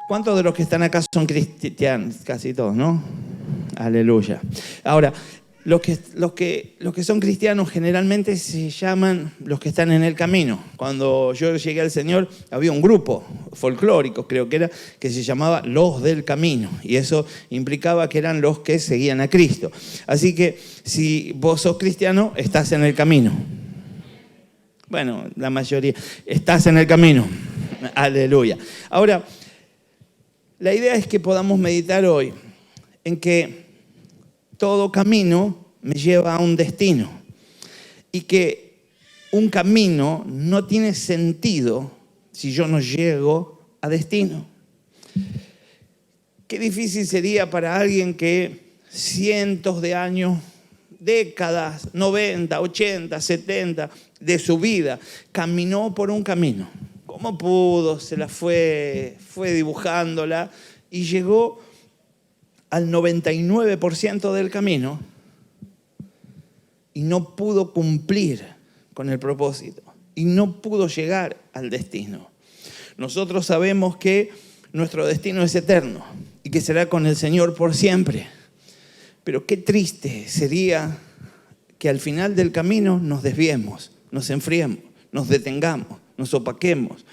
¿Cuántos de los que están acá son cristianos? Casi todos, ¿no? Aleluya. Ahora, los que son cristianos generalmente se llaman los que están en el camino. Cuando yo llegué al Señor había un grupo folclórico, creo que era, que se llamaba Los del Camino. Y eso implicaba que eran los que seguían a Cristo. Así que si vos sos cristiano, estás en el camino. Bueno, la mayoría. Estás en el camino. Aleluya. Ahora, la idea es que podamos meditar hoy en que todo camino me lleva a un destino y que un camino no tiene sentido si yo no llego a destino. Qué difícil sería para alguien que cientos de años, décadas, 90, 80, 70 de su vida caminó por un camino. ¿Cómo pudo? Se la fue dibujándola y llegó al 99% del camino y no pudo cumplir con el propósito y no pudo llegar al destino. Nosotros sabemos que nuestro destino es eterno y que será con el Señor por siempre. Pero qué triste sería que al final del camino nos desviemos, nos enfriemos, nos detengamos, nos opaquemos.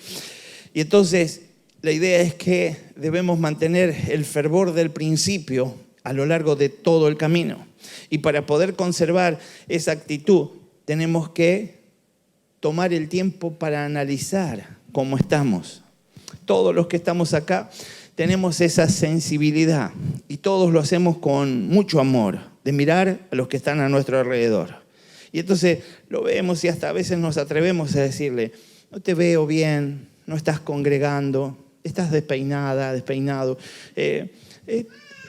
Y entonces la idea es que debemos mantener el fervor del principio a lo largo de todo el camino. Y para poder conservar esa actitud, tenemos que tomar el tiempo para analizar cómo estamos. Todos los que estamos acá tenemos esa sensibilidad y todos lo hacemos con mucho amor, de mirar a los que están a nuestro alrededor. Y entonces lo vemos y hasta a veces nos atrevemos a decirle: no te veo bien, no estás congregando, estás despeinada, despeinado.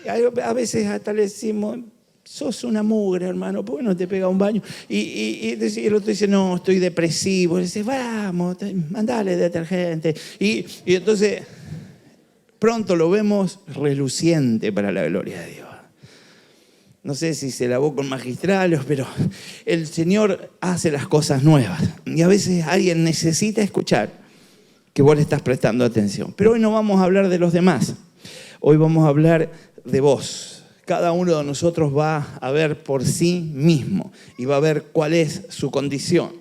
A veces hasta le decimos: sos una mugre, hermano, ¿por qué no te pega un baño? Y el otro dice: no, estoy depresivo. Y dice: vamos, mandale detergente. Y entonces pronto lo vemos reluciente para la gloria de Dios. No sé si se lavó con magistrales, pero el Señor hace las cosas nuevas. Y a veces alguien necesita escuchar que vos le estás prestando atención. Pero hoy no vamos a hablar de los demás. Hoy vamos a hablar de vos. Cada uno de nosotros va a ver por sí mismo y va a ver cuál es su condición.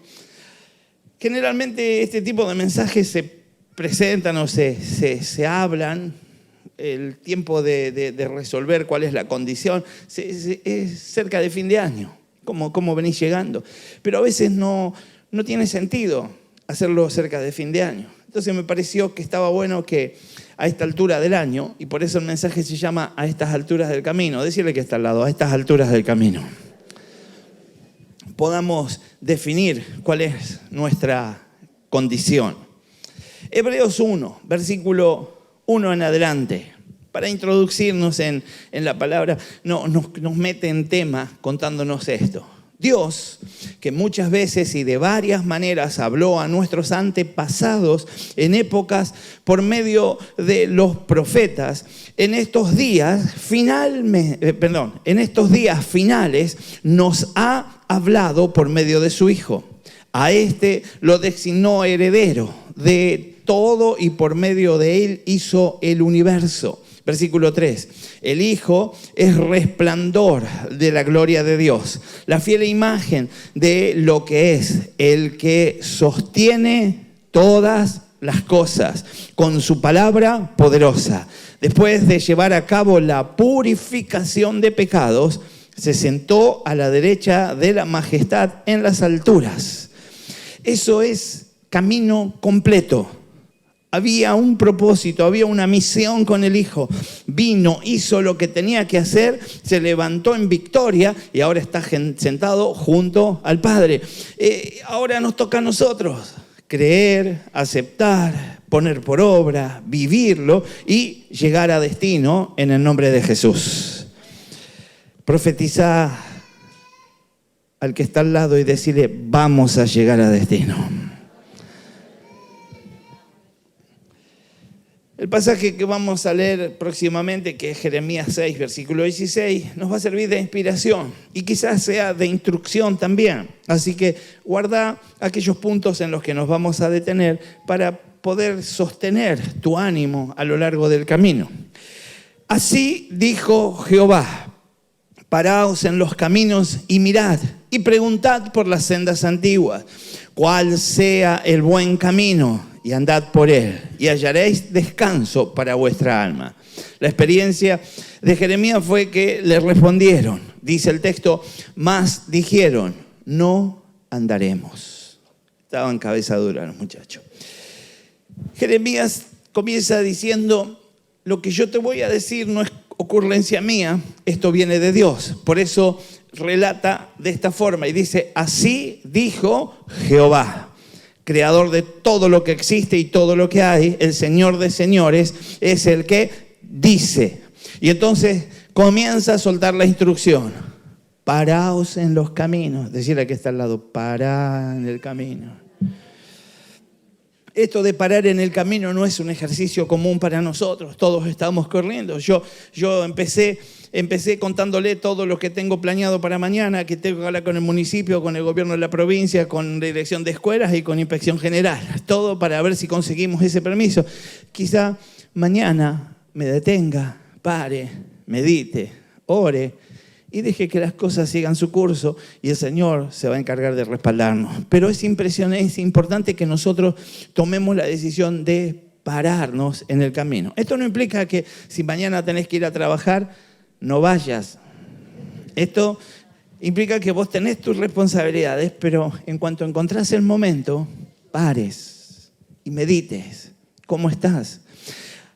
Generalmente este tipo de mensajes se presentan o se hablan. El tiempo de resolver cuál es la condición es cerca de fin de año, cómo venís llegando. Pero a veces no tiene sentido hacerlo cerca de fin de año. Entonces me pareció que estaba bueno que a esta altura del año, y por eso el mensaje se llama A estas alturas del camino, decirle que está al lado, a estas alturas del camino, podamos definir cuál es nuestra condición. Hebreos 1, versículo 1 en adelante, para introducirnos en la palabra, nos mete en tema contándonos esto. Dios, que muchas veces y de varias maneras habló a nuestros antepasados en épocas por medio de los profetas, en estos días finales nos ha hablado por medio de su Hijo. A este lo designó heredero de todo y por medio de él hizo el universo. Versículo 3. El Hijo es resplandor de la gloria de Dios, la fiel imagen de lo que es, el que sostiene todas las cosas con su palabra poderosa. Después de llevar a cabo la purificación de pecados, se sentó a la derecha de la majestad en las alturas. Eso es camino completo. Había un propósito, había una misión con el Hijo. Vino, hizo lo que tenía que hacer, se levantó en victoria y ahora está sentado junto al Padre. Ahora nos toca a nosotros creer, aceptar, poner por obra, vivirlo y llegar a destino en el nombre de Jesús. Profetiza al que está al lado y decirle: vamos a llegar a destino. El pasaje que vamos a leer próximamente, que es Jeremías 6, versículo 16, nos va a servir de inspiración y quizás sea de instrucción también. Así que guarda aquellos puntos en los que nos vamos a detener para poder sostener tu ánimo a lo largo del camino. Así dijo Jehová: paraos en los caminos y mirad y preguntad por las sendas antiguas, cuál sea el buen camino, y andad por él, y hallaréis descanso para vuestra alma. La experiencia de Jeremías fue que le respondieron, dice el texto, mas dijeron, no andaremos. Estaban cabeza dura los muchachos. Jeremías comienza diciendo, lo que yo te voy a decir no es ocurrencia mía, esto viene de Dios. Por eso relata de esta forma y dice, así dijo Jehová, creador de todo lo que existe y todo lo que hay, el Señor de señores, es el que dice. Y entonces comienza a soltar la instrucción. Paraos en los caminos. Decirle que está al lado, pará en el camino. Esto de parar en el camino no es un ejercicio común para nosotros. Todos estamos corriendo. Yo empecé contándole todo lo que tengo planeado para mañana, que tengo que hablar con el municipio, con el gobierno de la provincia, con la dirección de escuelas y con inspección general. Todo para ver si conseguimos ese permiso. Quizá mañana me detenga, pare, medite, ore y deje que las cosas sigan su curso y el Señor se va a encargar de respaldarnos. Pero es impresionante, es importante que nosotros tomemos la decisión de pararnos en el camino. Esto no implica que si mañana tenés que ir a trabajar, no vayas. Esto implica que vos tenés tus responsabilidades, pero en cuanto encontrás el momento, pares y medites. ¿Cómo estás?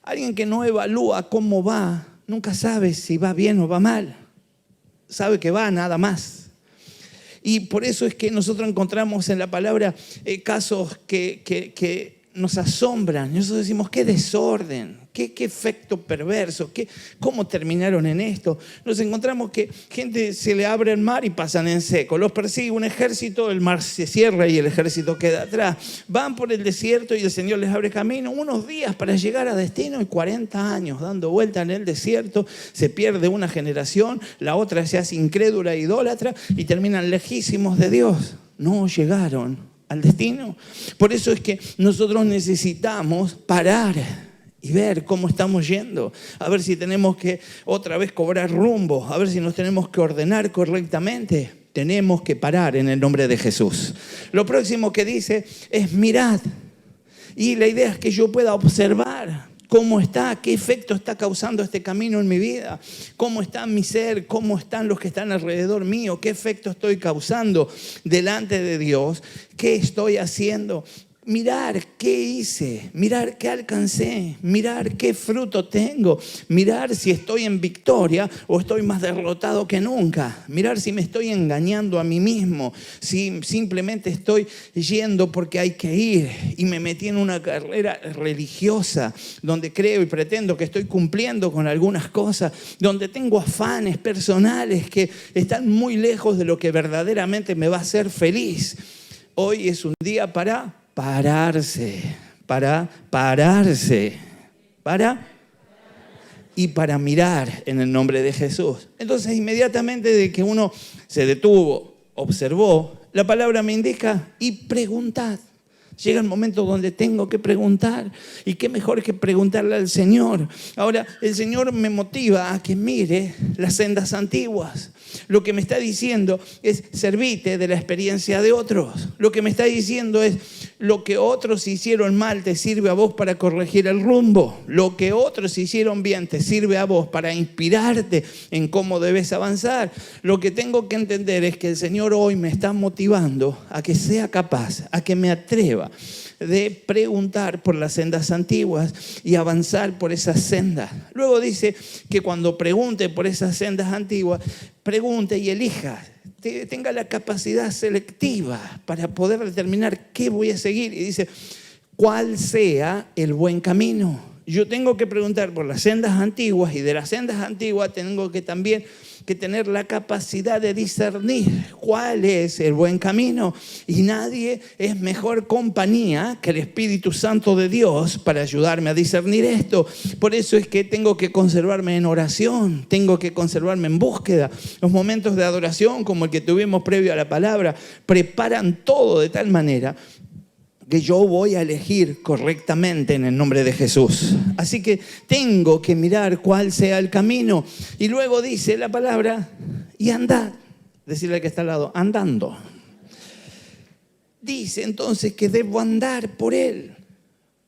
Alguien que no evalúa cómo va, nunca sabe si va bien o va mal. Sabe que va, nada más. Y por eso es que nosotros encontramos en la palabra casos que nos asombran. Nosotros decimos, qué desorden, qué efecto perverso, cómo terminaron en esto. Nos encontramos que gente se le abre el mar y pasan en seco. Los persigue un ejército, el mar se cierra y el ejército queda atrás. Van por el desierto y el Señor les abre camino. Unos días para llegar a destino y 40 años dando vuelta en el desierto. Se pierde una generación, la otra se hace incrédula e idólatra y terminan lejísimos de Dios. No llegaron al destino. Por eso es que nosotros necesitamos parar y ver cómo estamos yendo, a ver si tenemos que otra vez cobrar rumbo, a ver si nos tenemos que ordenar correctamente. Tenemos que parar en el nombre de Jesús. Lo próximo que dice es mirad. Y la idea es que yo pueda observar cómo está, qué efecto está causando este camino en mi vida, cómo está mi ser, cómo están los que están alrededor mío, qué efecto estoy causando delante de Dios, qué estoy haciendo. Mirar qué hice, mirar qué alcancé, mirar qué fruto tengo, mirar si estoy en victoria o estoy más derrotado que nunca, mirar si me estoy engañando a mí mismo, si simplemente estoy yendo porque hay que ir y me metí en una carrera religiosa donde creo y pretendo que estoy cumpliendo con algunas cosas, donde tengo afanes personales que están muy lejos de lo que verdaderamente me va a hacer feliz. Hoy es un día para y para mirar en el nombre de Jesús. Entonces, inmediatamente de que uno se detuvo, observó, la palabra me indica y preguntad. Llega el momento donde tengo que preguntar. Y qué mejor que preguntarle al Señor. Ahora, el Señor me motiva a que mire las sendas antiguas. Lo que me está diciendo es servite de la experiencia de otros. Lo que me está diciendo es lo que otros hicieron mal te sirve a vos para corregir el rumbo. Lo que otros hicieron bien te sirve a vos para inspirarte en cómo debes avanzar. Lo que tengo que entender es que el Señor hoy me está motivando a que sea capaz, a que me atreva de preguntar por las sendas antiguas y avanzar por esas sendas. Luego dice que cuando pregunte por esas sendas antiguas, pregunte y elija, tenga la capacidad selectiva para poder determinar qué voy a seguir. Y dice, ¿cuál sea el buen camino? Yo tengo que preguntar por las sendas antiguas y de las sendas antiguas tengo que también que tener la capacidad de discernir cuál es el buen camino. Y nadie es mejor compañía que el Espíritu Santo de Dios para ayudarme a discernir esto. Por eso es que tengo que conservarme en oración, tengo que conservarme en búsqueda. Los momentos de adoración como el que tuvimos previo a la palabra preparan todo de tal manera que yo voy a elegir correctamente en el nombre de Jesús. Así que tengo que mirar cuál sea el camino. Y luego dice la palabra, y andad. Decirle al que está al lado, andando. Dice entonces que debo andar por él.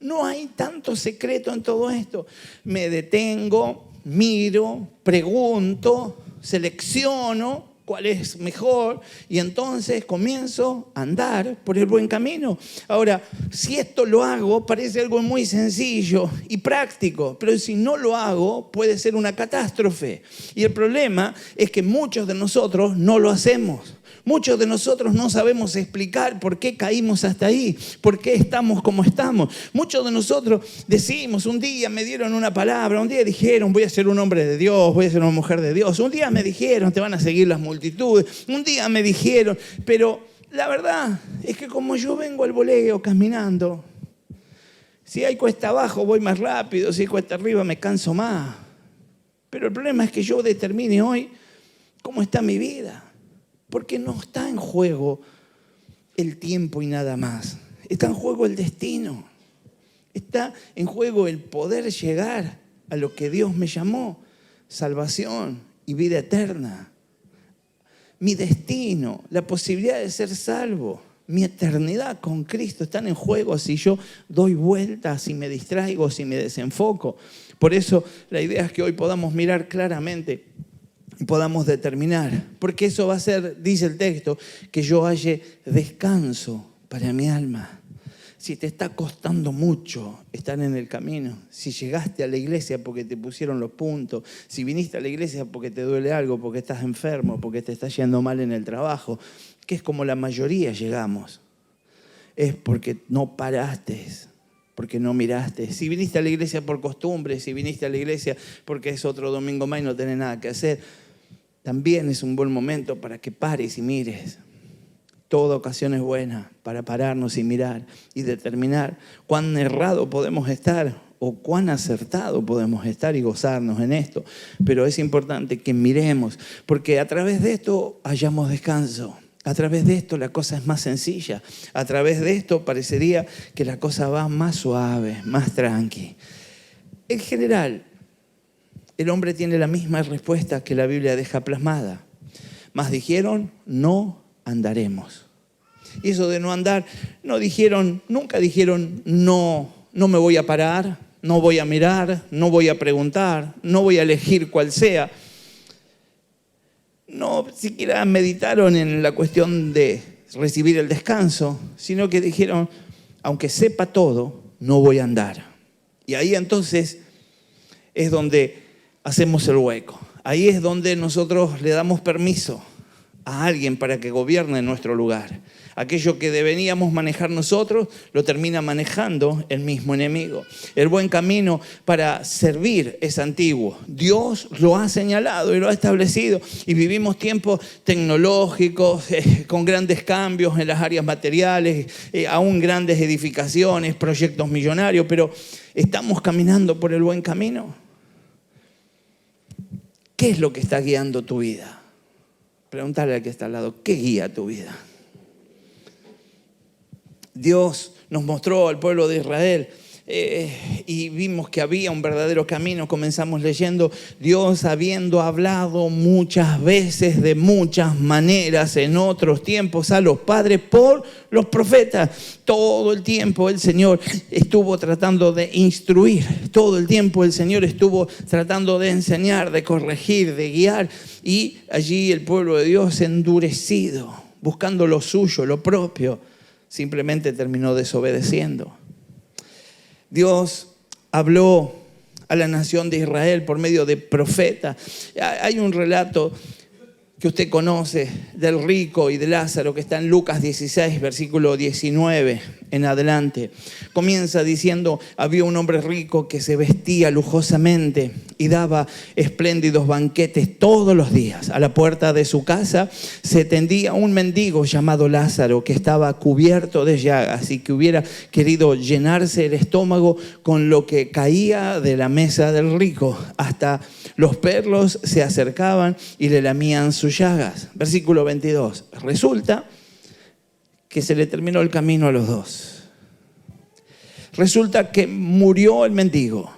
No hay tanto secreto en todo esto. Me detengo, miro, pregunto, selecciono cuál es mejor y entonces comienzo a andar por el buen camino. Ahora, si esto lo hago, parece algo muy sencillo y práctico, pero si no lo hago, puede ser una catástrofe. Y el problema es que muchos de nosotros no lo hacemos. Muchos de nosotros no sabemos explicar por qué caímos hasta ahí, por qué estamos como estamos. Muchos de nosotros decimos, un día me dieron una palabra, un día dijeron, voy a ser un hombre de Dios, voy a ser una mujer de Dios. Un día me dijeron, te van a seguir las multitudes. Un día me dijeron, pero la verdad es que como yo vengo al voleo caminando, si hay cuesta abajo voy más rápido, si hay cuesta arriba me canso más. Pero el problema es que yo determine hoy cómo está mi vida. Porque no está en juego el tiempo y nada más. Está en juego el destino. Está en juego el poder llegar a lo que Dios me llamó. Salvación y vida eterna. Mi destino, la posibilidad de ser salvo, mi eternidad con Cristo están en juego si yo doy vueltas, si me distraigo, si me desenfoco. Por eso la idea es que hoy podamos mirar claramente y podamos determinar, porque eso va a ser, dice el texto, que yo halle descanso para mi alma. Si te está costando mucho estar en el camino, si llegaste a la iglesia porque te pusieron los puntos, si viniste a la iglesia porque te duele algo, porque estás enfermo, porque te está yendo mal en el trabajo, que es como la mayoría llegamos, es porque no paraste, porque no miraste. Si viniste a la iglesia por costumbre, si viniste a la iglesia porque es otro domingo más y no tenés nada que hacer, también es un buen momento para que pares y mires. Toda ocasión es buena para pararnos y mirar y determinar cuán errado podemos estar o cuán acertado podemos estar y gozarnos en esto. Pero es importante que miremos, porque a través de esto hallamos descanso. A través de esto la cosa es más sencilla. A través de esto parecería que la cosa va más suave, más tranqui. En general, el hombre tiene la misma respuesta que la Biblia deja plasmada. Mas dijeron, no andaremos. Y eso de no andar, nunca dijeron, no me voy a parar, no voy a mirar, no voy a preguntar, no voy a elegir cuál sea. No siquiera meditaron en la cuestión de recibir el descanso, sino que dijeron, aunque sepa todo, no voy a andar. Y ahí entonces es donde hacemos el hueco. Ahí es donde nosotros le damos permiso a alguien para que gobierne en nuestro lugar. Aquello que deberíamos manejar nosotros, lo termina manejando el mismo enemigo. El buen camino para servir es antiguo. Dios lo ha señalado y lo ha establecido. Y vivimos tiempos tecnológicos, con grandes cambios en las áreas materiales, aún grandes edificaciones, proyectos millonarios, pero ¿estamos caminando por el buen camino? ¿Qué es lo que está guiando tu vida? Pregúntale al que está al lado, ¿qué guía tu vida? Dios nos mostró al pueblo de Israel y vimos que había un verdadero camino. Comenzamos leyendo, Dios habiendo hablado muchas veces, de muchas maneras, en otros tiempos a los padres por los profetas. Todo el tiempo el Señor estuvo tratando de instruir, todo el tiempo el Señor estuvo tratando de enseñar, de corregir, de guiar. Y allí el pueblo de Dios, endurecido, buscando lo suyo, lo propio, simplemente terminó desobedeciendo. Dios habló a la nación de Israel por medio de profetas. Hay un relato que usted conoce del rico y de Lázaro que está en Lucas 16, versículo 19 en adelante. Comienza diciendo, había un hombre rico que se vestía lujosamente y daba espléndidos banquetes todos los días. A la puerta de su casa se tendía un mendigo llamado Lázaro que estaba cubierto de llagas y que hubiera querido llenarse el estómago con lo que caía de la mesa del rico. Hasta los perros se acercaban y le lamían sus llagas. Versículo 22. Resulta que se le terminó el camino a los dos. Resulta que murió el mendigo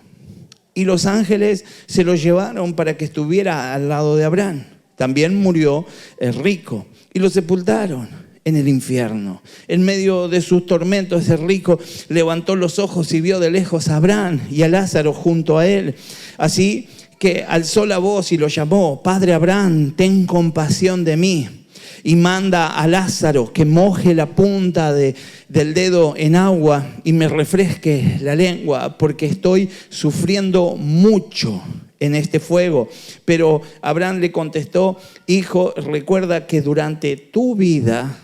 y los ángeles se lo llevaron para que estuviera al lado de Abraham. También murió el rico y lo sepultaron en el infierno. En medio de sus tormentos, el rico levantó los ojos y vio de lejos a Abraham y a Lázaro junto a él. Así que alzó la voz y lo llamó: Padre Abraham, ten compasión de mí, y manda a Lázaro que moje la punta del dedo en agua y me refresque la lengua, porque estoy sufriendo mucho en este fuego. Pero Abraham le contestó: hijo, recuerda que durante tu vida,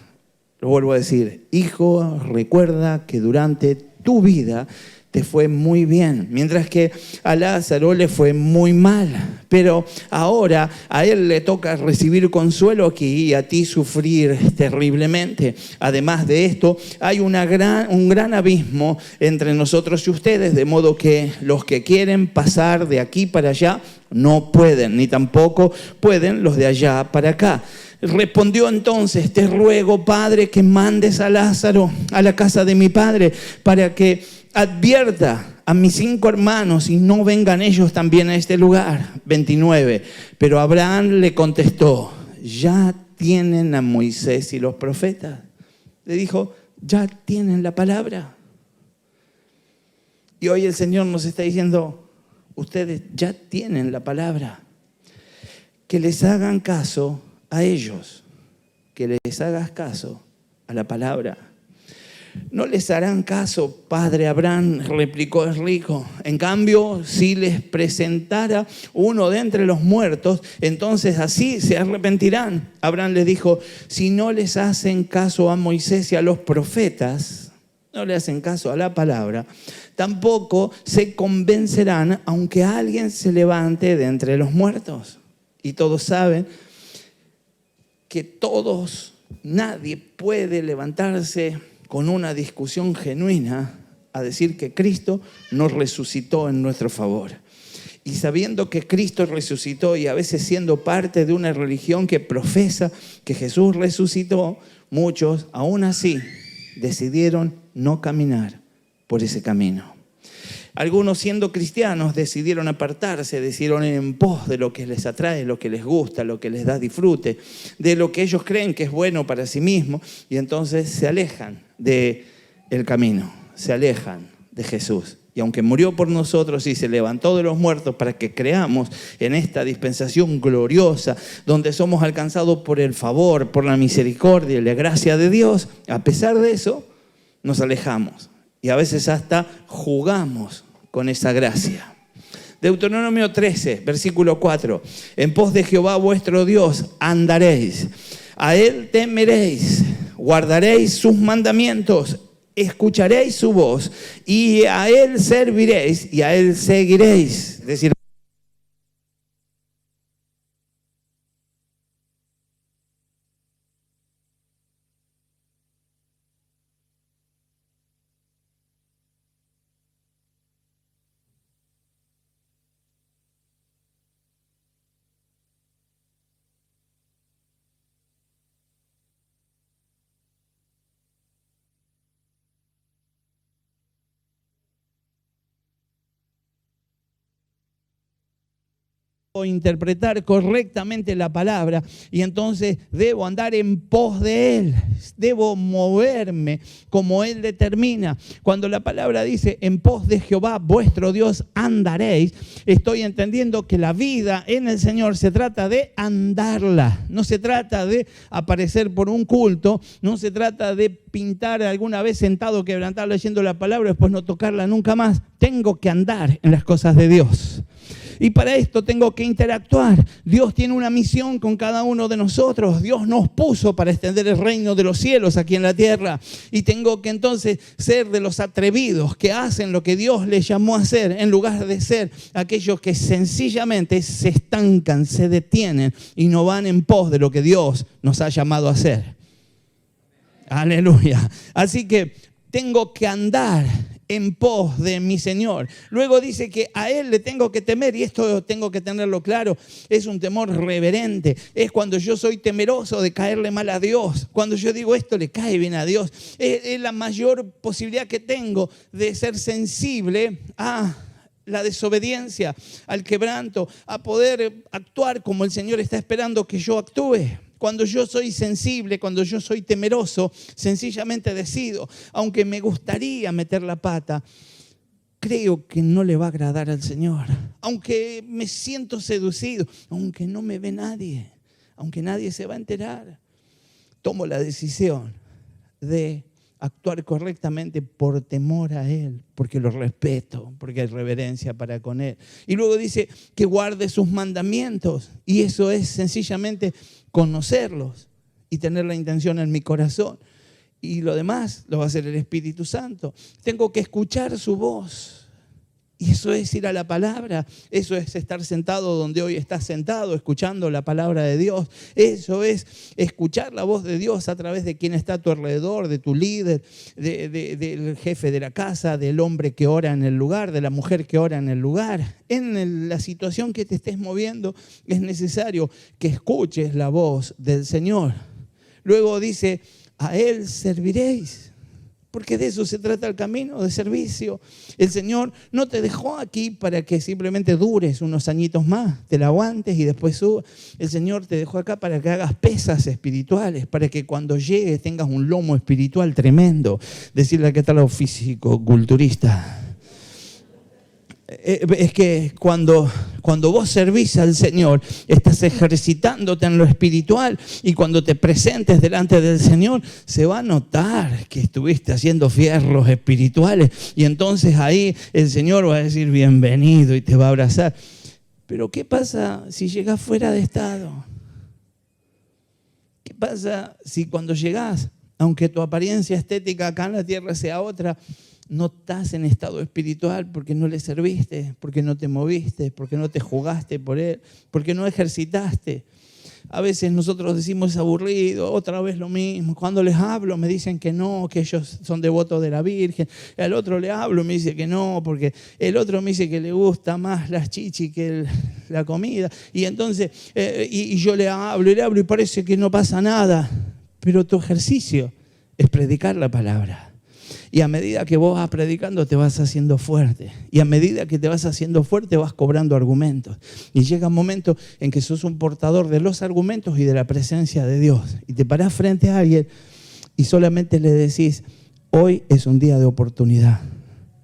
lo vuelvo a decir, hijo, recuerda que durante tu vida te fue muy bien, mientras que a Lázaro le fue muy mal. Pero ahora a él le toca recibir consuelo aquí y a ti sufrir terriblemente. Además de esto, hay un gran abismo entre nosotros y ustedes, de modo que los que quieren pasar de aquí para allá no pueden, ni tampoco pueden los de allá para acá. Respondió entonces: te ruego, Padre, que mandes a Lázaro a la casa de mi padre, para que advierta a mis 5 hermanos y no vengan ellos también a este lugar. 29. Pero Abraham le contestó: ya tienen a Moisés y los profetas. Le dijo: ya tienen la palabra. Y hoy el Señor nos está diciendo: ustedes ya tienen la palabra. Que les hagan caso a ellos, que les hagas caso a la palabra. No les harán caso, padre Abraham, replicó el rico. En cambio, si les presentara uno de entre los muertos, entonces así se arrepentirán. Abraham les dijo: si no les hacen caso a Moisés y a los profetas, no le hacen caso a la palabra, tampoco se convencerán aunque alguien se levante de entre los muertos. Y todos saben que nadie puede levantarse con una discusión genuina a decir que Cristo nos resucitó en nuestro favor. Y sabiendo que Cristo resucitó, y a veces siendo parte de una religión que profesa que Jesús resucitó, muchos aún así decidieron no caminar por ese camino. Algunos, siendo cristianos, decidieron apartarse, decidieron ir en pos de lo que les atrae, lo que les gusta, lo que les da disfrute, de lo que ellos creen que es bueno para sí mismos, y entonces se alejan del camino, se alejan de Jesús. Y aunque murió por nosotros y se levantó de los muertos para que creamos en esta dispensación gloriosa, donde somos alcanzados por el favor, por la misericordia y la gracia de Dios, a pesar de eso, nos alejamos. Y a veces hasta jugamos con esa gracia. Deuteronomio 13, versículo 4. En pos de Jehová vuestro Dios andaréis. A Él temeréis. Guardaréis sus mandamientos. Escucharéis su voz. Y a Él serviréis y a Él seguiréis. Es decir, o interpretar correctamente la palabra, y entonces debo andar en pos de Él, debo moverme como Él determina. Cuando la palabra dice en pos de Jehová vuestro Dios andaréis, estoy entendiendo que la vida en el Señor se trata de andarla, no se trata de aparecer por un culto, no se trata de pintar alguna vez sentado, quebrantado leyendo la palabra, después no tocarla nunca más. Tengo que andar en las cosas de Dios. Y para esto tengo que interactuar. Dios tiene una misión con cada uno de nosotros. Dios nos puso para extender el reino de los cielos aquí en la tierra. Y tengo que entonces ser de los atrevidos que hacen lo que Dios les llamó a hacer, en lugar de ser aquellos que sencillamente se estancan, se detienen y no van en pos de lo que Dios nos ha llamado a hacer. Aleluya. Así que tengo que andar en pos de mi Señor. Luego dice que a Él le tengo que temer, y esto tengo que tenerlo claro, es un temor reverente. Es cuando yo soy temeroso de caerle mal a Dios. Cuando yo digo esto le cae bien a Dios. Es la mayor posibilidad que tengo de ser sensible a la desobediencia, al quebranto, a poder actuar como el Señor está esperando que yo actúe. Cuando yo soy sensible, cuando yo soy temeroso, sencillamente decido, aunque me gustaría meter la pata, creo que no le va a agradar al Señor. Aunque me siento seducido, aunque no me ve nadie, aunque nadie se va a enterar, tomo la decisión de actuar correctamente por temor a Él, porque lo respeto, porque hay reverencia para con Él. Y luego dice que guarde sus mandamientos, y eso es sencillamente conocerlos y tener la intención en mi corazón. Y lo demás lo va a hacer el Espíritu Santo. Tengo que escuchar su voz. Y eso es ir a la palabra, eso es estar sentado donde hoy estás sentado, escuchando la palabra de Dios. Eso es escuchar la voz de Dios a través de quien está a tu alrededor, de tu líder, del jefe de la casa, del hombre que ora en el lugar, de la mujer que ora en el lugar. En la situación que te estés moviendo es necesario que escuches la voz del Señor. Luego dice, a Él serviréis. Porque de eso se trata el camino de servicio. El Señor no te dejó aquí para que simplemente dures unos añitos más, te la aguantes y después subas. El Señor te dejó acá para que hagas pesas espirituales, para que cuando llegues tengas un lomo espiritual tremendo. Decirle que tal físico, culturista. Es que cuando vos servís al Señor, estás ejercitándote en lo espiritual, y cuando te presentes delante del Señor, se va a notar que estuviste haciendo fierros espirituales, y entonces ahí el Señor va a decir bienvenido y te va a abrazar. Pero ¿qué pasa si llegás fuera de estado? ¿Qué pasa si cuando llegás, aunque tu apariencia estética acá en la tierra sea otra, no estás en estado espiritual porque no le serviste, porque no te moviste, porque no te jugaste por Él, porque no ejercitaste? A veces nosotros decimos es aburrido, otra vez lo mismo. Cuando les hablo me dicen que no, que ellos son devotos de la Virgen. Al otro le hablo y me dice que no, porque el otro me dice que le gusta más las chichis que la comida. Y entonces, y yo le hablo y parece que no pasa nada. Pero tu ejercicio es predicar la palabra. Y a medida que vos vas predicando te vas haciendo fuerte. Y a medida que te vas haciendo fuerte vas cobrando argumentos. Y llega un momento en que sos un portador de los argumentos y de la presencia de Dios. Y te parás frente a alguien y solamente le decís, hoy es un día de oportunidad.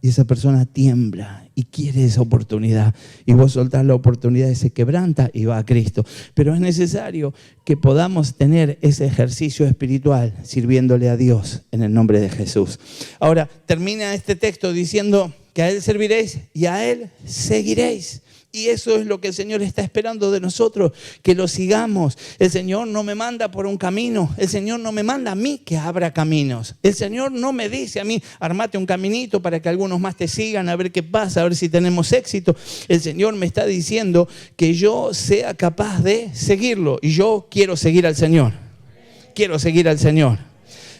Y esa persona tiembla y quiere esa oportunidad. Y vos soltás la oportunidad y se quebranta y va a Cristo. Pero es necesario que podamos tener ese ejercicio espiritual sirviéndole a Dios en el nombre de Jesús. Ahora, termina este texto diciendo que a Él serviréis y a Él seguiréis. Y eso es lo que el Señor está esperando de nosotros, que lo sigamos. El Señor no me manda por un camino. El Señor no me manda a mí que abra caminos. El Señor no me dice a mí, armate un caminito para que algunos más te sigan, a ver qué pasa, a ver si tenemos éxito. El Señor me está diciendo que yo sea capaz de seguirlo. Y yo quiero seguir al Señor. Quiero seguir al Señor.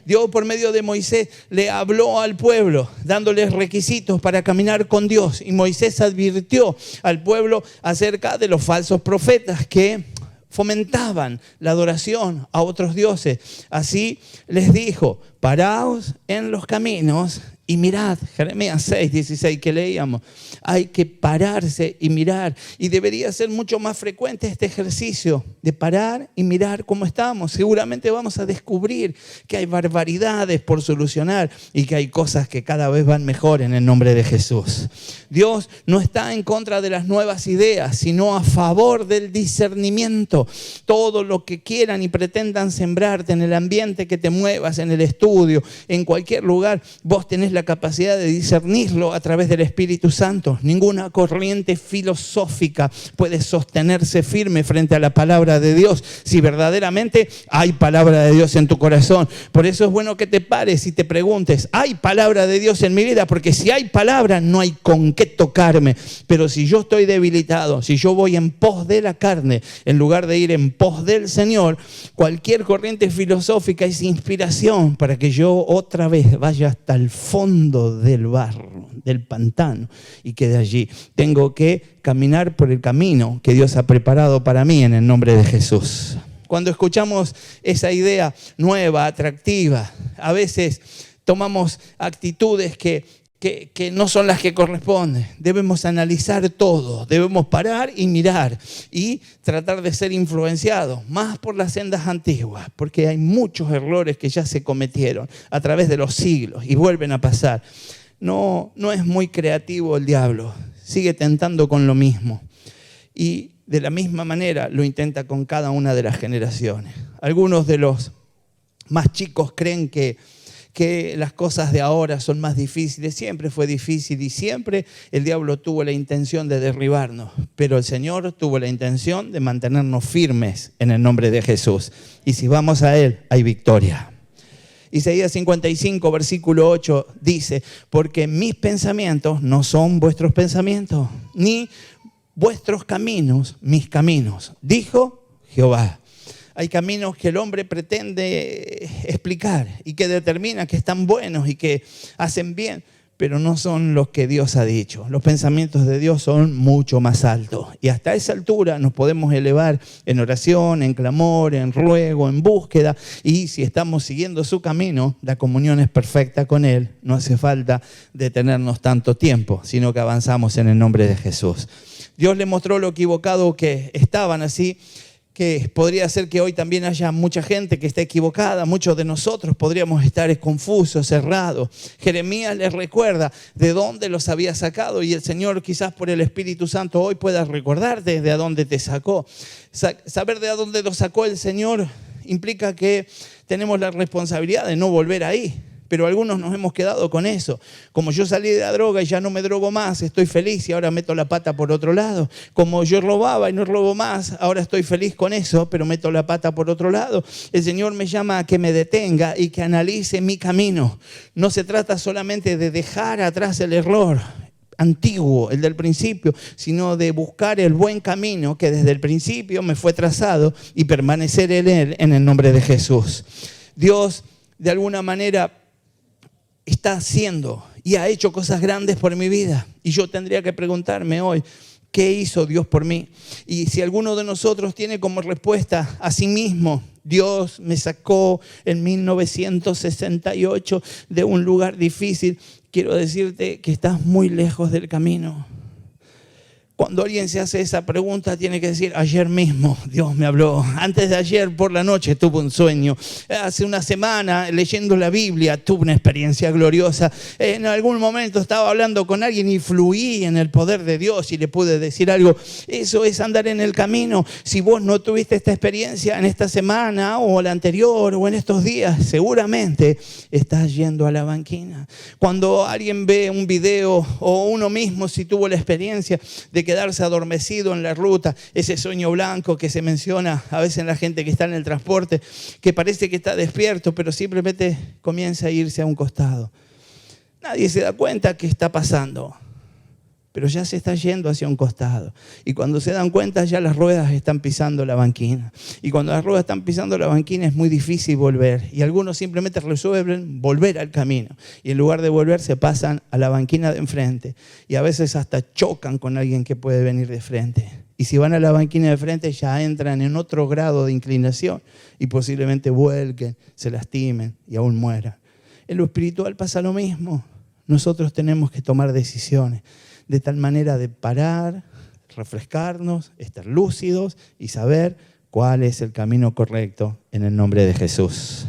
Dios por medio de Moisés le habló al pueblo, dándoles requisitos para caminar con Dios. Y Moisés advirtió al pueblo acerca de los falsos profetas que fomentaban la adoración a otros dioses. Así les dijo, paraos en los caminos y mirad. Jeremías 6:16 que leíamos. Hay que pararse y mirar. Y debería ser mucho más frecuente este ejercicio de parar y mirar cómo estamos. Seguramente vamos a descubrir que hay barbaridades por solucionar y que hay cosas que cada vez van mejor en el nombre de Jesús. Dios no está en contra de las nuevas ideas, sino a favor del discernimiento. Todo lo que quieran y pretendan sembrarte en el ambiente que te muevas, en el estudio, en cualquier lugar, vos tenés la capacidad de discernirlo a través del Espíritu Santo. Ninguna corriente filosófica puede sostenerse firme frente a la palabra de Dios si verdaderamente hay palabra de Dios en tu corazón. Por eso es bueno que te pares y te preguntes, ¿hay palabra de Dios en mi vida? Porque si hay palabra, no hay con qué tocarme. Pero si yo estoy debilitado, si yo voy en pos de la carne, en lugar de ir en pos del Señor, cualquier corriente filosófica es inspiración para que yo otra vez vaya hasta el fondo del barro, del pantano, y quede allí. Tengo que caminar por el camino que Dios ha preparado para mí en el nombre de Jesús. Cuando escuchamos esa idea nueva, atractiva, a veces tomamos actitudes que no son las que corresponden. Debemos analizar todo, debemos parar y mirar y tratar de ser influenciados más por las sendas antiguas, porque hay muchos errores que ya se cometieron a través de los siglos y vuelven a pasar. No es muy creativo el diablo, sigue tentando con lo mismo y de la misma manera lo intenta con cada una de las generaciones. Algunos de los más chicos creen que las cosas de ahora son más difíciles. Siempre fue difícil y siempre el diablo tuvo la intención de derribarnos, pero el Señor tuvo la intención de mantenernos firmes en el nombre de Jesús. Y si vamos a Él, hay victoria. Isaías 55, versículo 8 dice: porque mis pensamientos no son vuestros pensamientos, ni vuestros caminos mis caminos, dijo Jehová. Hay caminos que el hombre pretende explicar y que determina que están buenos y que hacen bien, pero no son los que Dios ha dicho. Los pensamientos de Dios son mucho más altos. Y hasta esa altura nos podemos elevar en oración, en clamor, en ruego, en búsqueda. Y si estamos siguiendo su camino, la comunión es perfecta con Él. No hace falta detenernos tanto tiempo, sino que avanzamos en el nombre de Jesús. Dios le mostró lo equivocado que estaban, así que podría ser que hoy también haya mucha gente que está equivocada. Muchos de nosotros podríamos estar confusos, cerrados. Jeremías les recuerda de dónde los había sacado y el Señor quizás por el Espíritu Santo hoy pueda recordarte de dónde te sacó. Saber de dónde lo sacó el Señor implica que tenemos la responsabilidad de no volver ahí. Pero algunos nos hemos quedado con eso. Como yo salí de la droga y ya no me drogo más, estoy feliz y ahora meto la pata por otro lado. Como yo robaba y no robo más, ahora estoy feliz con eso, pero meto la pata por otro lado. El Señor me llama a que me detenga y que analice mi camino. No se trata solamente de dejar atrás el error antiguo, el del principio, sino de buscar el buen camino que desde el principio me fue trazado y permanecer en él en el nombre de Jesús. Dios, de alguna manera, está haciendo y ha hecho cosas grandes por mi vida. Y yo tendría que preguntarme hoy, ¿qué hizo Dios por mí? Y si alguno de nosotros tiene como respuesta a sí mismo: Dios me sacó en 1968 de un lugar difícil, quiero decirte que estás muy lejos del camino. Cuando alguien se hace esa pregunta, tiene que decir: ayer mismo Dios me habló. Antes de ayer por la noche tuve un sueño. Hace una semana, leyendo la Biblia, tuve una experiencia gloriosa. En algún momento estaba hablando con alguien y fluí en el poder de Dios y le pude decir algo. Eso es andar en el camino. Si vos no tuviste esta experiencia en esta semana o la anterior o en estos días, seguramente estás yendo a la banquina. Cuando alguien ve un video o uno mismo, si tuvo la experiencia de quedarse adormecido en la ruta, ese sueño blanco que se menciona a veces en la gente que está en el transporte, que parece que está despierto, pero simplemente comienza a irse a un costado. Nadie se da cuenta qué está pasando, pero ya se está yendo hacia un costado. Y cuando se dan cuenta, ya las ruedas están pisando la banquina. Y cuando las ruedas están pisando la banquina, es muy difícil volver. Y algunos simplemente resuelven volver al camino. Y en lugar de volver, se pasan a la banquina de enfrente. Y a veces hasta chocan con alguien que puede venir de frente. Y si van a la banquina de frente, ya entran en otro grado de inclinación. Y posiblemente vuelquen, se lastimen y aún mueran. En lo espiritual pasa lo mismo. Nosotros tenemos que tomar decisiones de tal manera de parar, refrescarnos, estar lúcidos y saber cuál es el camino correcto en el nombre de Jesús.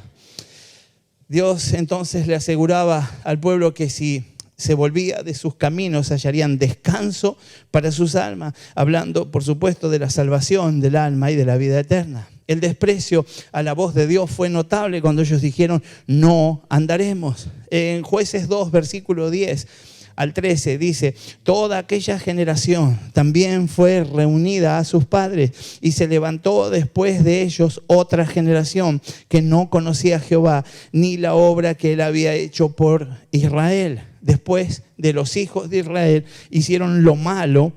Dios entonces le aseguraba al pueblo que si se volvía de sus caminos hallarían descanso para sus almas, hablando por supuesto de la salvación del alma y de la vida eterna. El desprecio a la voz de Dios fue notable cuando ellos dijeron: no andaremos. En Jueces 2, versículo 10 al 13 dice: toda aquella generación también fue reunida a sus padres y se levantó después de ellos otra generación que no conocía a Jehová ni la obra que él había hecho por Israel. Después de los hijos de Israel hicieron lo malo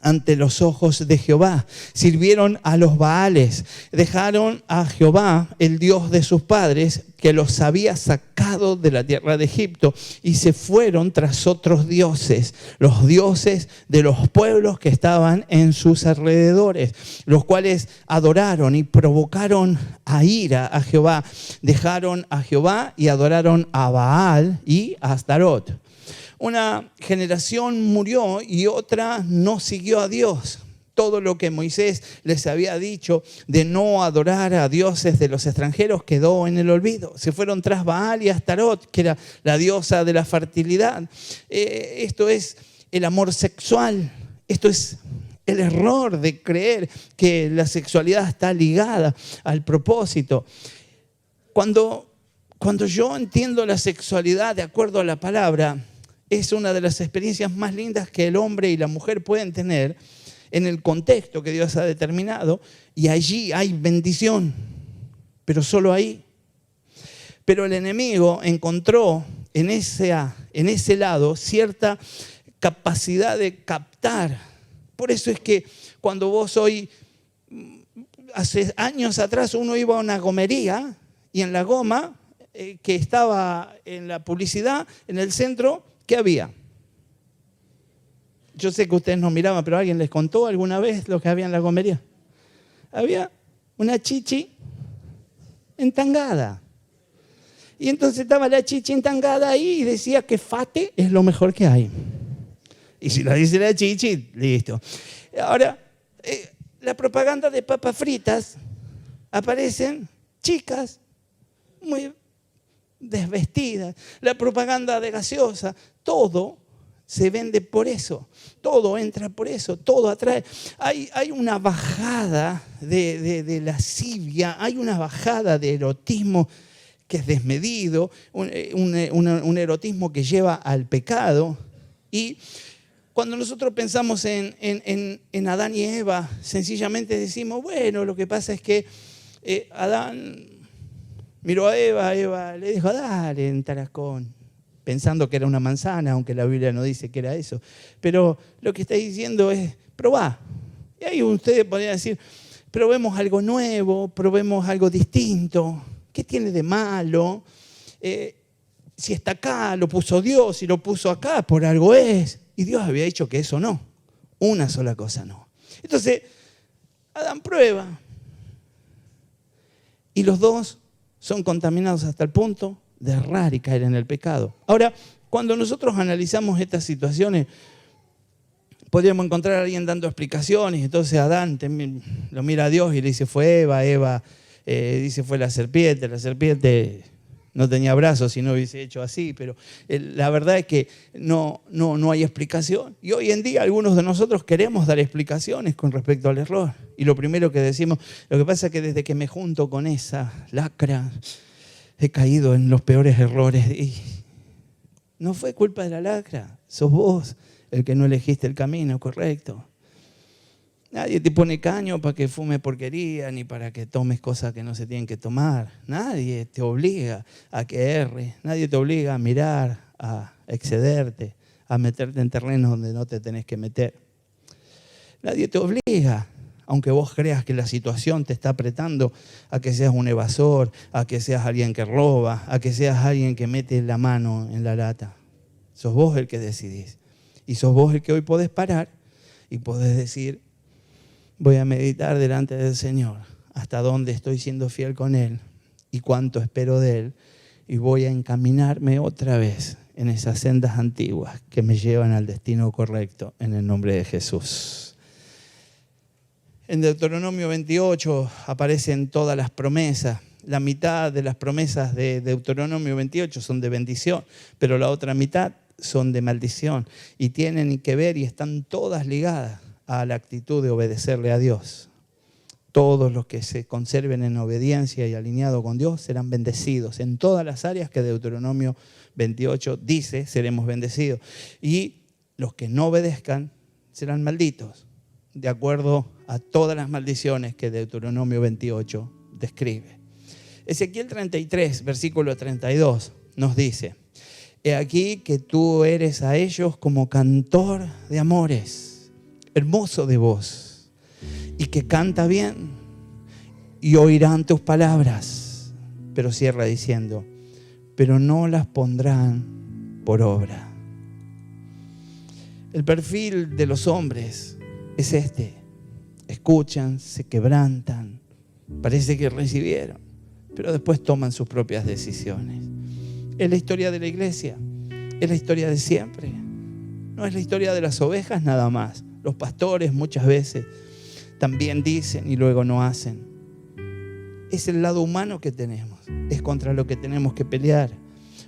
ante los ojos de Jehová. Sirvieron a los Baales, dejaron a Jehová, el Dios de sus padres, que los había sacado de la tierra de Egipto, y se fueron tras otros dioses, los dioses de los pueblos que estaban en sus alrededores, los cuales adoraron y provocaron a ira a Jehová. Dejaron a Jehová y adoraron a Baal y a Astarot. Una generación murió y otra no siguió a Dios. Todo lo que Moisés les había dicho de no adorar a dioses de los extranjeros quedó en el olvido. Se fueron tras Baal y Astarot, que era la diosa de la fertilidad. Esto es el amor sexual. Esto es el error de creer que la sexualidad está ligada al propósito. Cuando yo entiendo la sexualidad de acuerdo a la palabra, es una de las experiencias más lindas que el hombre y la mujer pueden tener en el contexto que Dios ha determinado, y allí hay bendición, pero solo ahí. Pero el enemigo encontró en ese lado cierta capacidad de captar. Por eso es que cuando vos hoy, hace años atrás, uno iba a una gomería y en la goma que estaba en la publicidad, en el centro, ¿qué había? Yo sé que ustedes no miraban, pero ¿alguien les contó alguna vez lo que había en la gomería? Había una chichi entangada. Y entonces estaba la chichi entangada ahí y decía que Fate es lo mejor que hay. Y si lo dice la chichi, listo. Ahora, la propaganda de papas fritas, aparecen chicas muy desvestidas. La propaganda de gaseosa, todo se vende por eso, todo entra por eso, todo atrae. Hay una bajada de lascivia, hay una bajada de erotismo que es desmedido, un erotismo que lleva al pecado. Y cuando nosotros pensamos en Adán y Eva, sencillamente decimos, bueno, lo que pasa es que Adán miró a Eva le dijo, dale en tarascón, pensando que era una manzana, aunque la Biblia no dice que era eso. Pero lo que está diciendo es, probá. Y ahí ustedes podrían decir, probemos algo nuevo, probemos algo distinto. ¿Qué tiene de malo? Si está acá, lo puso Dios, si lo puso acá, por algo es. Y Dios había dicho que eso no, una sola cosa no. Entonces, Adán prueba. Y los dos son contaminados hasta el punto de errar y caer en el pecado. Ahora, cuando nosotros analizamos estas situaciones, podríamos encontrar a alguien dando explicaciones. Entonces Adán lo mira a Dios y le dice, fue Eva dice, fue la serpiente no tenía brazos si no hubiese hecho así, pero la verdad es que no hay explicación. Y hoy en día algunos de nosotros queremos dar explicaciones con respecto al error. Y lo primero que decimos, lo que pasa es que desde que me junto con esa lacra, he caído en los peores errores. Y no fue culpa de la lacra, sos vos el que no elegiste el camino correcto. Nadie te pone caño para que fumes porquería ni para que tomes cosas que no se tienen que tomar. Nadie te obliga a que erres. Nadie te obliga a mirar, a excederte, a meterte en terrenos donde no te tenés que meter. Nadie te obliga, aunque vos creas que la situación te está apretando, a que seas un evasor, a que seas alguien que roba, a que seas alguien que mete la mano en la lata. Sos vos el que decidís. Y sos vos el que hoy podés parar y podés decir, voy a meditar delante del Señor hasta dónde estoy siendo fiel con Él y cuánto espero de Él, y voy a encaminarme otra vez en esas sendas antiguas que me llevan al destino correcto en el nombre de Jesús. En Deuteronomio 28 aparecen todas las promesas. La mitad de las promesas de Deuteronomio 28 son de bendición, pero la otra mitad son de maldición y tienen que ver y están todas ligadas a la actitud de obedecerle a Dios. Todos los que se conserven en obediencia y alineados con Dios serán bendecidos en todas las áreas que Deuteronomio 28 dice seremos bendecidos. Y los que no obedezcan serán malditos, de acuerdo a todas las maldiciones que Deuteronomio 28 describe. Ezequiel 33, versículo 32, nos dice, he aquí que tú eres a ellos como cantor de amores, hermoso de voz y que canta bien, y oirán tus palabras. Pero cierra diciendo, pero no las pondrán por obra. El perfil de los hombres es este: escuchan, se quebrantan, parece que recibieron, pero después toman sus propias decisiones. Es la historia de la iglesia, es la historia de siempre. No es la historia de las ovejas nada más. Los pastores muchas veces también dicen y luego no hacen. Es el lado humano que tenemos, es contra lo que tenemos que pelear.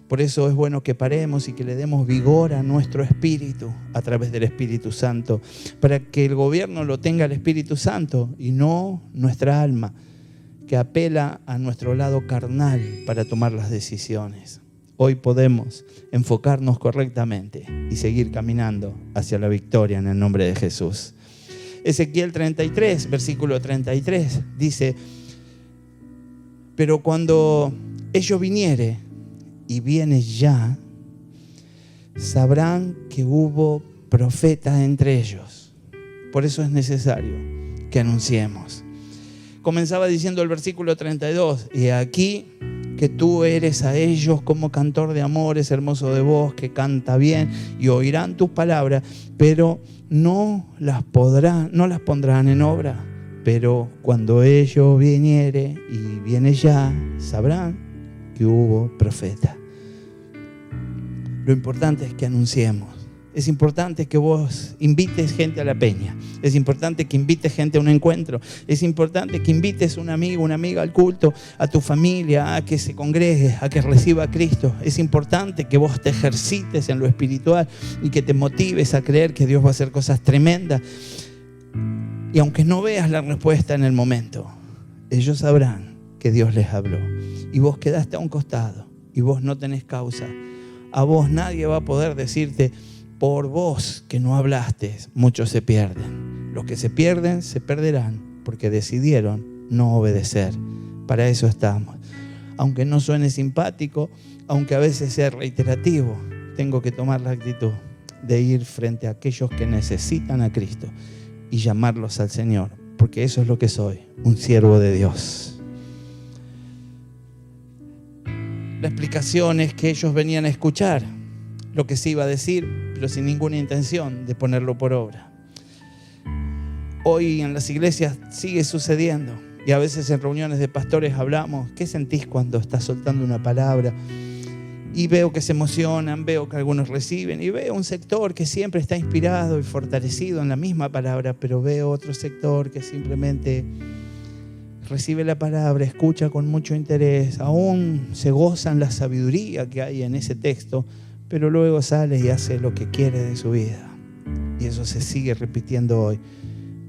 Por eso es bueno que paremos y que le demos vigor a nuestro espíritu a través del Espíritu Santo, para que el gobierno lo tenga el Espíritu Santo y no nuestra alma, que apela a nuestro lado carnal para tomar las decisiones. Hoy podemos enfocarnos correctamente y seguir caminando hacia la victoria en el nombre de Jesús. Ezequiel 33, versículo 33, dice: pero cuando ello viniere, y viene ya, sabrán que hubo profetas entre ellos. Por eso es necesario que anunciemos. Comenzaba diciendo el versículo 32, y aquí que tú eres a ellos como cantor de amores, hermoso de voz, que canta bien, y oirán tus palabras, pero no las pondrán en obra. Pero cuando ello viniere, y viene ya, sabrán que hubo profeta. Lo importante es que anunciemos. Es importante que vos invites gente a la peña. Es importante que invites gente a un encuentro. Es importante que invites a un amigo, una amiga al culto, a tu familia, a que se congregue, a que reciba a Cristo. Es importante que vos te ejercites en lo espiritual y que te motives a creer que Dios va a hacer cosas tremendas. Y aunque no veas la respuesta en el momento, ellos sabrán que Dios les habló. Y vos quedaste a un costado y vos no tenés causa. A vos nadie va a poder decirte, por vos que no hablaste, muchos se pierden. Los que se pierden se perderán porque decidieron no obedecer. Para eso estamos. Aunque no suene simpático, aunque a veces sea reiterativo, tengo que tomar la actitud de ir frente a aquellos que necesitan a Cristo y llamarlos al Señor, porque eso es lo que soy, un siervo de Dios. La explicación es que ellos venían a escuchar lo que se iba a decir, pero sin ninguna intención de ponerlo por obra. Hoy en las iglesias sigue sucediendo, y a veces en reuniones de pastores hablamos, ¿qué sentís cuando estás soltando una palabra? Y veo que se emocionan, veo que algunos reciben, y veo un sector que siempre está inspirado y fortalecido en la misma palabra, pero veo otro sector que simplemente recibe la palabra, escucha con mucho interés, aún se goza en la sabiduría que hay en ese texto, pero luego sale y hace lo que quiere de su vida. Y eso se sigue repitiendo hoy.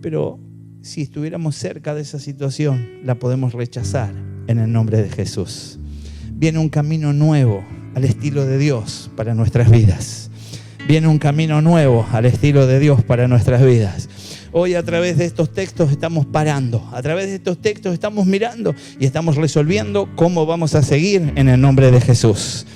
Pero si estuviéramos cerca de esa situación, la podemos rechazar en el nombre de Jesús. Viene un camino nuevo al estilo de Dios para nuestras vidas. Viene un camino nuevo al estilo de Dios para nuestras vidas. Hoy a través de estos textos estamos parando, a través de estos textos estamos mirando y estamos resolviendo cómo vamos a seguir en el nombre de Jesús.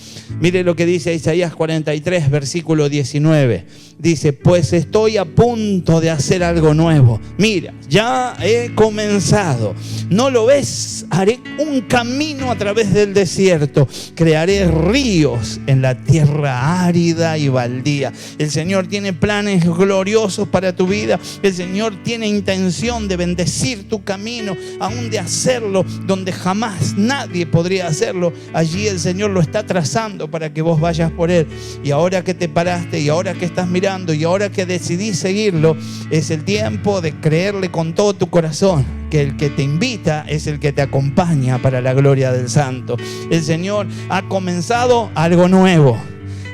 Mire lo que dice Isaías 43, versículo 19. Dice, pues estoy a punto de hacer algo nuevo. Mira, ya he comenzado. ¿No lo ves? Haré un camino a través del desierto. Crearé ríos en la tierra árida y baldía. El Señor tiene planes gloriosos para tu vida. El Señor tiene intención de bendecir tu camino, aún de hacerlo donde jamás nadie podría hacerlo. Allí el Señor lo está trazando para que vos vayas por Él. Y ahora que te paraste, y ahora que estás mirando, y ahora que decidís seguirlo, es el tiempo de creerle con todo tu corazón que el que te invita es el que te acompaña para la gloria del Santo. El Señor ha comenzado algo nuevo.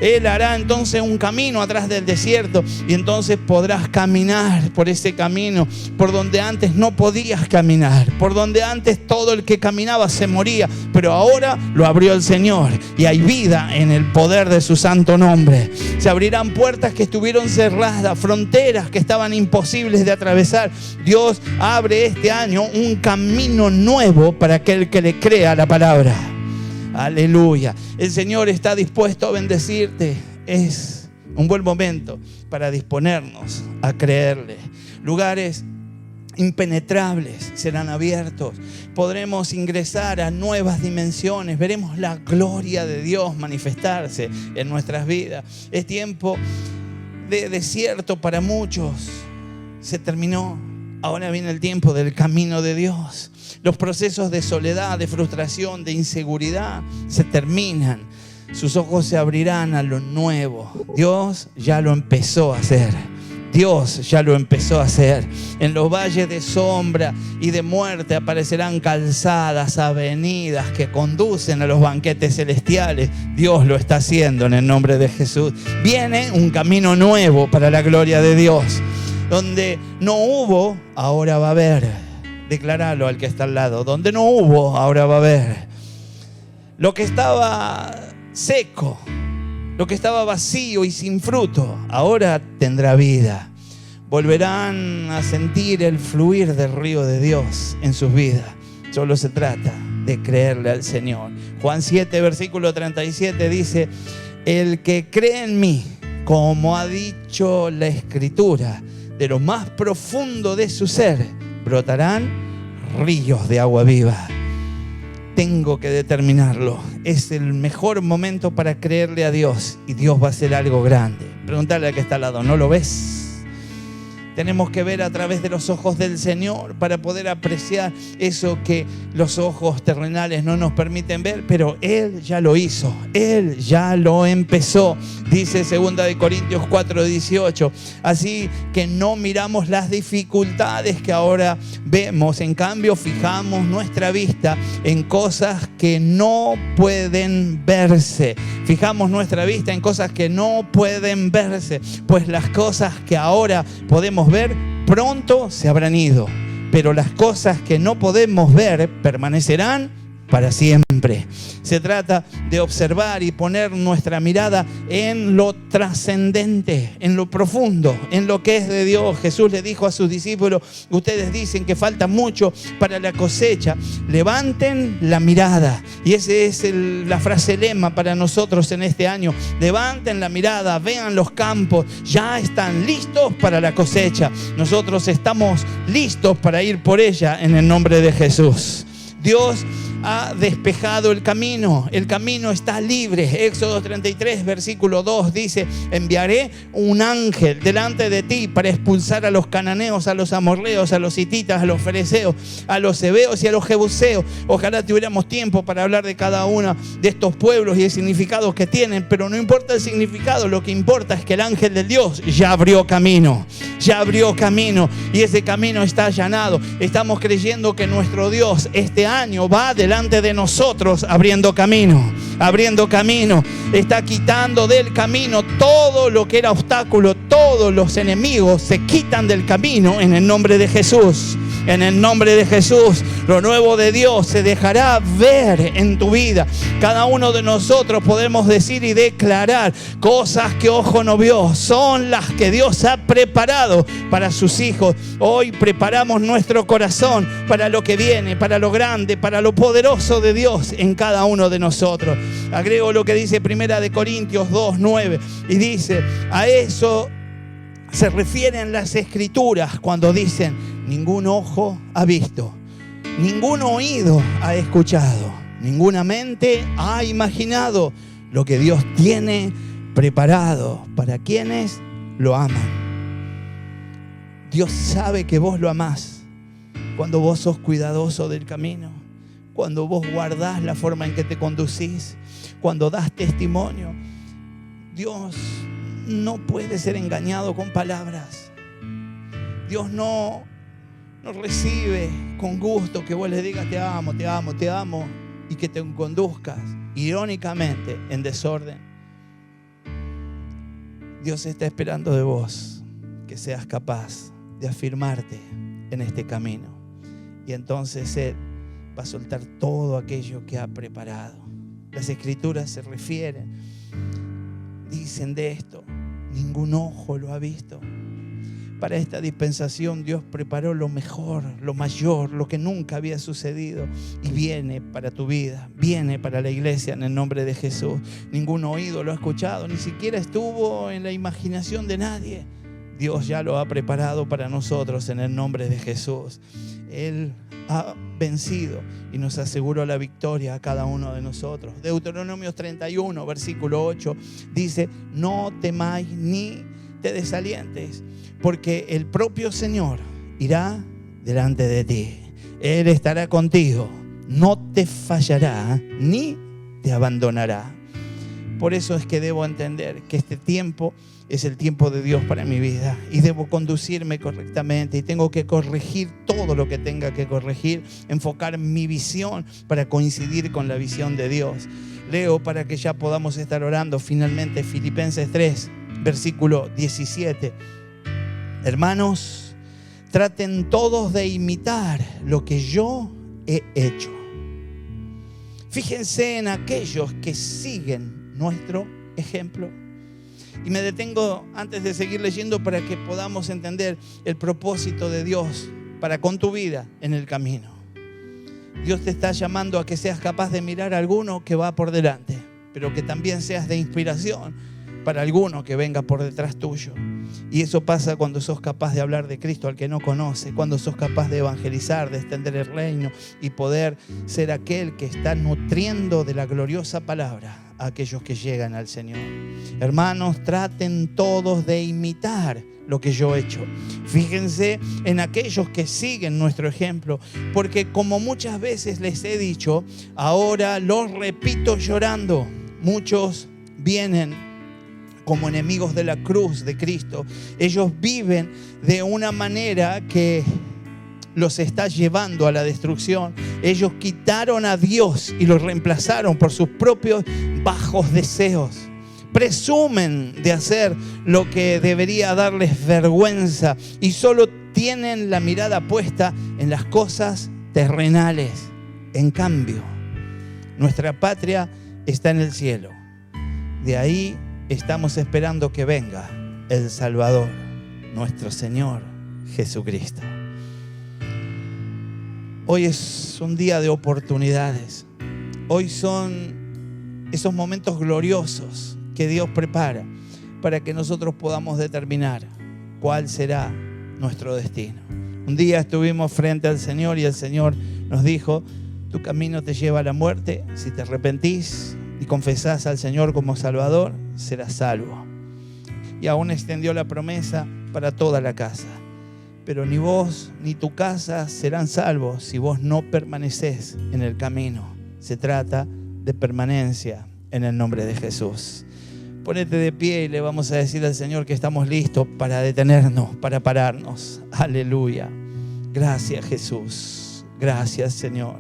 Él hará entonces un camino atrás del desierto, y entonces podrás caminar por ese camino por donde antes no podías caminar, por donde antes todo el que caminaba se moría, pero ahora lo abrió el Señor y hay vida en el poder de su santo nombre. Se abrirán puertas que estuvieron cerradas, fronteras que estaban imposibles de atravesar. Dios abre este año un camino nuevo para aquel que le crea la palabra. Aleluya. El Señor está dispuesto a bendecirte. Es un buen momento para disponernos a creerle. lugares impenetrables serán abiertos. Podremos ingresar a nuevas dimensiones. Veremos la gloria de Dios manifestarse en nuestras vidas. Es tiempo de desierto para muchos. Se terminó. Ahora viene el tiempo del camino de Dios. Los procesos de soledad, de frustración, de inseguridad se terminan. Sus ojos se abrirán a lo nuevo. Dios ya lo empezó a hacer. Dios ya lo empezó a hacer. En los valles de sombra y de muerte aparecerán calzadas, avenidas que conducen a los banquetes celestiales. Dios lo está haciendo en el nombre de Jesús. Viene un camino nuevo para la gloria de Dios. Donde no hubo, ahora va a haber. Declaralo al que está al lado. Donde no hubo, ahora va a haber. Lo que estaba seco, lo que estaba vacío y sin fruto, ahora tendrá vida. Volverán a sentir el fluir del río de Dios en sus vidas. Solo se trata de creerle al Señor. Juan 7, versículo 37 dice: el que cree en mí, como ha dicho la Escritura, de lo más profundo de su ser brotarán ríos de agua viva. Tengo que determinarlo. Es el mejor momento para creerle a Dios y Dios va a hacer algo grande. Preguntarle al que está al lado, ¿no lo ves? Tenemos que ver a través de los ojos del Señor para poder apreciar eso que los ojos terrenales no nos permiten ver, pero Él ya lo hizo, Él ya lo empezó. Dice 2 Corintios 4:18. Así que no miramos las dificultades que ahora vemos, en cambio fijamos nuestra vista en cosas que no pueden verse. Fijamos nuestra vista en cosas que no pueden verse, pues las cosas que ahora podemos ver pronto se habrán ido, pero las cosas que no podemos ver permanecerán para siempre. Se trata de observar y poner nuestra mirada en lo trascendente, en lo profundo, en lo que es de Dios. Jesús le dijo a sus discípulos: ustedes dicen que falta mucho para la cosecha, levanten la mirada. Y esa es la frase lema para nosotros en este año. Levanten la mirada, vean los campos, ya están listos para la cosecha. Nosotros estamos listos para ir por ella en el nombre de Jesús. Dios ha despejado el camino está libre. Éxodo 33, versículo 2 dice: enviaré un ángel delante de ti para expulsar a los cananeos, a los amorreos, a los hititas, a los fereceos, a los heveos y a los jebuseos. Ojalá tuviéramos tiempo para hablar de cada uno de estos pueblos y el significado que tienen, pero no importa el significado, lo que importa es que el ángel de Dios ya abrió camino, y ese camino está allanado. Estamos creyendo que nuestro Dios este año va delante de nosotros abriendo camino. Está quitando del camino todo lo que era obstáculo. Todos los enemigos se quitan del camino en el nombre de Jesús. En el nombre de Jesús, lo nuevo de Dios se dejará ver en tu vida. Cada uno de nosotros podemos decir y declarar: cosas que ojo no vio son las que Dios ha preparado para sus hijos. Hoy preparamos nuestro corazón para lo que viene, para lo grande, para lo poderoso de Dios en cada uno de nosotros. Agrego lo que dice 1 Corintios 2:9 y dice: a eso se refieren las Escrituras cuando dicen: ningún ojo ha visto, ningún oído ha escuchado, ninguna mente ha imaginado lo que Dios tiene preparado para quienes lo aman. Dios sabe que vos lo amás cuando vos sos cuidadoso del camino, cuando vos guardás la forma en que te conducís, cuando das testimonio. Dios no puede ser engañado con palabras. Dios no recibe con gusto que vos le digas: te amo, te amo, te amo, y que te conduzcas irónicamente en desorden. Dios está esperando de vos que seas capaz de afirmarte en este camino, y entonces Él va a soltar todo aquello que ha preparado. Las Escrituras se refieren, dicen de esto: ningún ojo lo ha visto. Para esta dispensación Dios preparó lo mejor, lo mayor, lo que nunca había sucedido, y viene para tu vida, viene para la iglesia en el nombre de Jesús. Ningún oído lo ha escuchado, ni siquiera estuvo en la imaginación de nadie Dios ya lo ha preparado para nosotros en el nombre de Jesús. Él ha vencido y nos aseguró la victoria a cada uno de nosotros. Deuteronomio 31, versículo 8 dice: no temáis ni te desalientes, porque el propio Señor irá delante de ti. Él estará contigo, no te fallará ni te abandonará. Por eso es que debo entender que este tiempo es el tiempo de Dios para mi vida y debo conducirme correctamente y tengo que corregir todo lo que tenga que corregir, enfocar mi visión para coincidir con la visión de Dios. Leo para que ya podamos estar orando finalmente Filipenses 3, versículo 17. Hermanos, traten todos de imitar lo que yo he hecho. Fíjense en aquellos que siguen nuestro ejemplo. Y me detengo antes de seguir leyendo para que podamos entender el propósito de Dios para con tu vida en el camino. Dios te está llamando a que seas capaz de mirar a alguno que va por delante, pero que también seas de inspiración para alguno que venga por detrás tuyo. Y eso pasa cuando sos capaz de hablar de Cristo al que no conoce, cuando sos capaz de evangelizar, de extender el reino y poder ser aquel que está nutriendo de la gloriosa palabra a aquellos que llegan al Señor. Hermanos, traten todos de imitar lo que yo he hecho. Fíjense en aquellos que siguen nuestro ejemplo, porque como muchas veces les he dicho, ahora lo repito llorando, muchos vienen como enemigos de la cruz de Cristo. Ellos viven de una manera que los está llevando a la destrucción. Ellos quitaron a Dios y lo reemplazaron por sus propios bajos deseos. Presumen de hacer lo que debería darles vergüenza y solo tienen la mirada puesta en las cosas terrenales. En cambio, nuestra patria está en el cielo. De ahí estamos esperando que venga el Salvador, nuestro Señor Jesucristo. Hoy es un día de oportunidades. Hoy son esos momentos gloriosos que Dios prepara para que nosotros podamos determinar cuál será nuestro destino. Un día estuvimos frente al Señor y el Señor nos dijo: tu camino te lleva a la muerte. Si te arrepentís y confesás al Señor como Salvador, serás salvo. Y aún extendió la promesa para toda la casa. Pero ni vos ni tu casa serán salvos si vos no permanecés en el camino. Se trata de permanencia en el nombre de Jesús. Ponete de pie y le vamos a decir al Señor que estamos listos para detenernos, para pararnos. Aleluya. Gracias, Jesús. Gracias, Señor.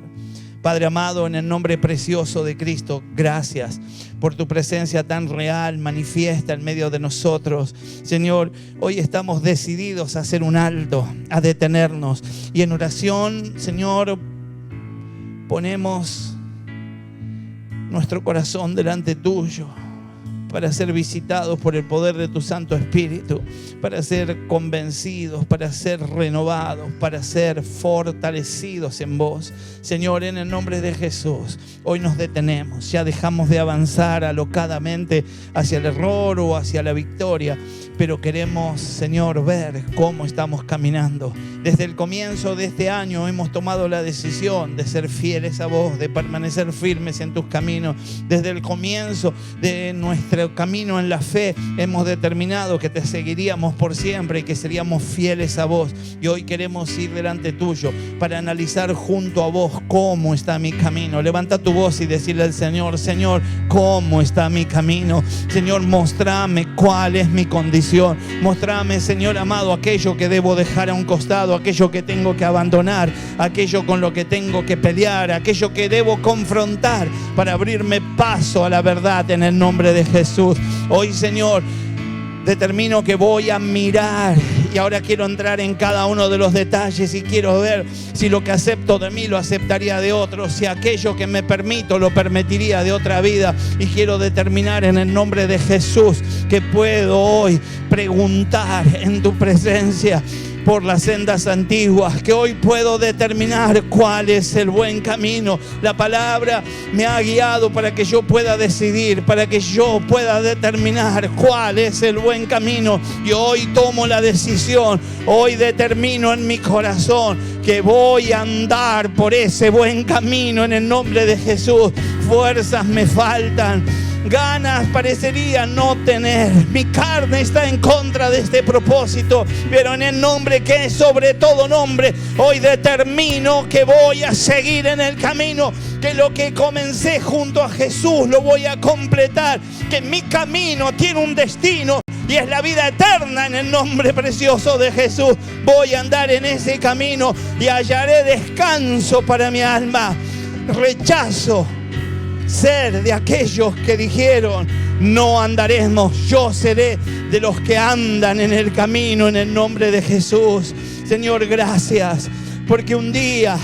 Padre amado, en el nombre precioso de Cristo, gracias por tu presencia tan real, manifiesta en medio de nosotros. Señor, hoy estamos decididos a hacer un alto, a detenernos. Y en oración, Señor, ponemos nuestro corazón delante tuyo para ser visitados por el poder de tu Santo Espíritu, para ser convencidos, para ser renovados, para ser fortalecidos en vos. Señor, en el nombre de Jesús, hoy nos detenemos, ya dejamos de avanzar alocadamente hacia el error o hacia la victoria, pero queremos, Señor, ver cómo estamos caminando. Desde el comienzo de este año hemos tomado la decisión de ser fieles a vos, de permanecer firmes en tus caminos. Desde el comienzo de nuestro camino en la fe hemos determinado que te seguiríamos por siempre y que seríamos fieles a vos. Y hoy queremos ir delante tuyo para analizar junto a vos cómo está mi camino. Levanta tu voz y decirle al Señor: Señor, ¿cómo está mi camino? Señor, mostrame cuál es mi condición. Mostrame, Señor amado, aquello que debo dejar a un costado, aquello que tengo que abandonar, aquello con lo que tengo que pelear, aquello que debo confrontar para abrirme paso a la verdad en el nombre de Jesús. Hoy, Señor, determino que voy a mirar y ahora quiero entrar en cada uno de los detalles y quiero ver si lo que acepto de mí lo aceptaría de otros, si aquello que me permito lo permitiría de otra vida. Y quiero determinar en el nombre de Jesús que puedo hoy preguntar en tu presencia: por las sendas antiguas, que hoy puedo determinar cuál es el buen camino. La palabra me ha guiado para que yo pueda decidir, para que yo pueda determinar cuál es el buen camino. Y hoy tomo la decisión, hoy determino en mi corazón que voy a andar por ese buen camino en el nombre de Jesús. Fuerzas me faltan, ganas parecería no tener, mi carne está en contra de este propósito, pero en el nombre que es sobre todo nombre, hoy determino que voy a seguir en el camino, que lo que comencé junto a Jesús lo voy a completar, que mi camino tiene un destino y es la vida eterna. En el nombre precioso de Jesús voy a andar en ese camino y hallaré descanso para mi alma. Rechazo ser de aquellos que dijeron no andaremos. Yo seré de los que andan en el camino en el nombre de Jesús. Señor, gracias, porque un día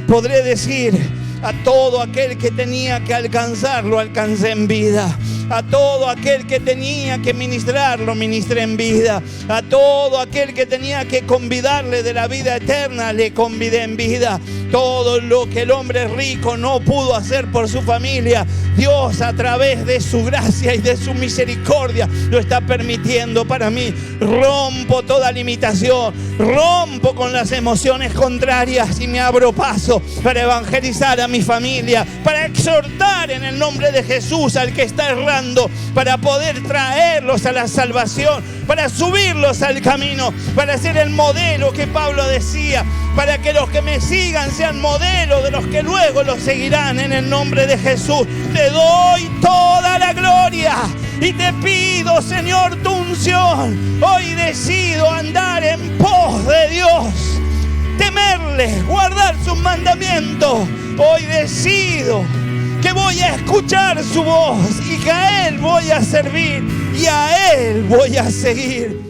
podré decir: a todo aquel que tenía que alcanzar, lo alcancé en vida. A todo aquel que tenía que ministrar, lo ministré en vida. A todo aquel que tenía que convidarle de la vida eterna, le convidé en vida. Todo lo que el hombre rico no pudo hacer por su familia, Dios a través de su gracia y de su misericordia lo está permitiendo para mí. Rompo toda limitación, rompo con las emociones contrarias y me abro paso para evangelizar a mi familia, para exhortar en el nombre de Jesús al que está errando, para poder traerlos a la salvación, para subirlos al camino, para ser el modelo que Pablo decía, para que los que me sigan sean modelo de los que luego los seguirán en el nombre de Jesús. Te doy toda la gloria y te pido, Señor, tu unción. Hoy decido andar en pos de Dios, temerle, guardar sus mandamientos. Hoy decido que voy a escuchar su voz y que a Él voy a servir y a Él voy a seguir.